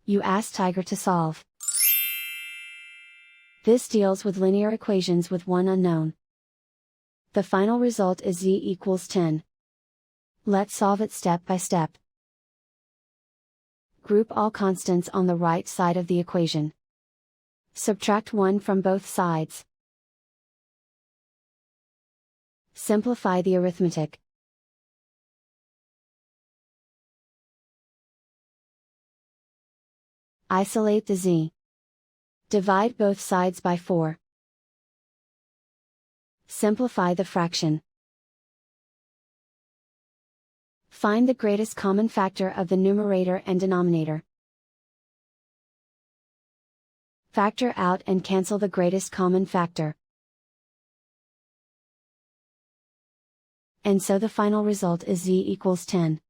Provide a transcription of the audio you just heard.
You ask Tiger to solve. This deals with linear equations with one unknown. The final result is z equals 10. Let's solve it step by step. Group all constants on the right side of the equation. Subtract 1 from both sides. Simplify the arithmetic. Isolate the z. Divide both sides by 4. Simplify the fraction. Find the greatest common factor of the numerator and denominator. Factor out and cancel the greatest common factor. And so the final result is z equals 10.